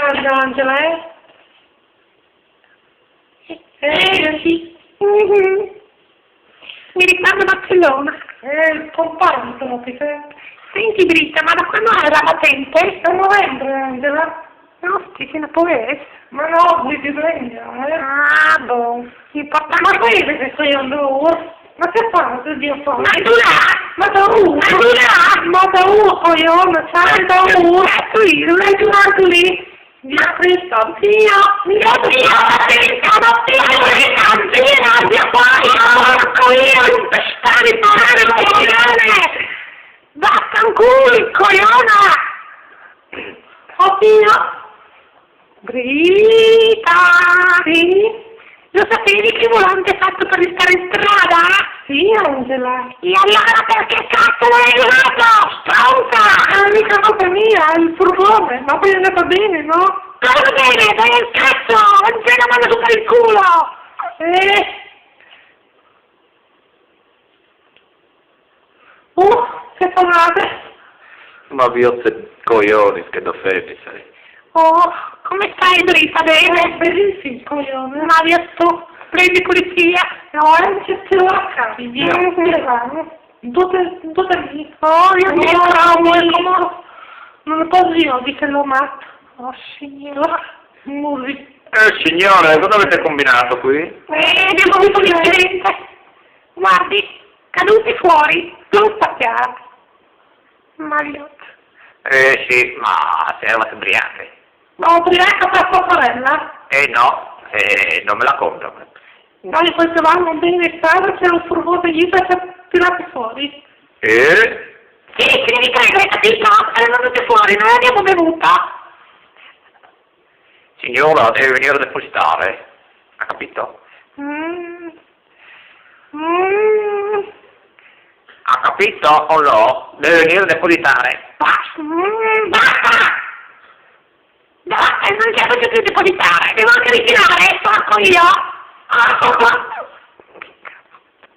coraggio, Angela, Sì. Mi ricordo Barcellona. il compagno proprio, Senti Britta, ma da quando è la patente? a novembre, Angela. No, sì, se ne può essere. Ma no, mi ti prende, Ah, boh. Importante. Ma vedi che sei allora? Ma che fai, Dio fa? Ma tu là! Ma da uno! Ma tu là! Ma da uno, coglione, sai, da uno! Ecco io, non hai giocato lì? Dio Cristo! Dio! Dio! Porco io, impestare male, coglione! Vaffanculo, cogliona! Oddio! Brita! Sì? Lo sapevi che il volante è fatto per restare in strada? Sì, Angela! E allora perché cazzo non hai usato? Stronza! È mica colpa mia, è il furgone! Ma poi è andata bene, no? Cosa bene? Dai il cazzo! Non c'è una mano su per il culo! Che fate? Ma vi ho coglioni, che da fede, sai. Oh, come stai Brita? Bene? Benissimo, coglione! Ma via tu, prendi pulizia. No, c'è più la casa! Dove lì? Oh, io mi trovo. Non posso io, dice lo matto. Oh, signora! Musica! Signore, cosa avete combinato qui? Abbiamo avuto un incidente. Guardi, caduti fuori, tutta chiara. Magliotto. Sì, ma se eravate ubriache. Ma ubriaca per sua sorella? No, non me la compro. Noi questo vanno bene in strada, c'è un furgone dietro e ci ha tirato fuori. Sì, ci devi credere, capito? Erano venute fuori, non l'abbiamo bevuta. Signora, deve venire a depositare. Ha capito? Ha capito o no? Deve venire a depositare. Basta! Basta, non c'è più depositare, devo anche ritirare, porco io!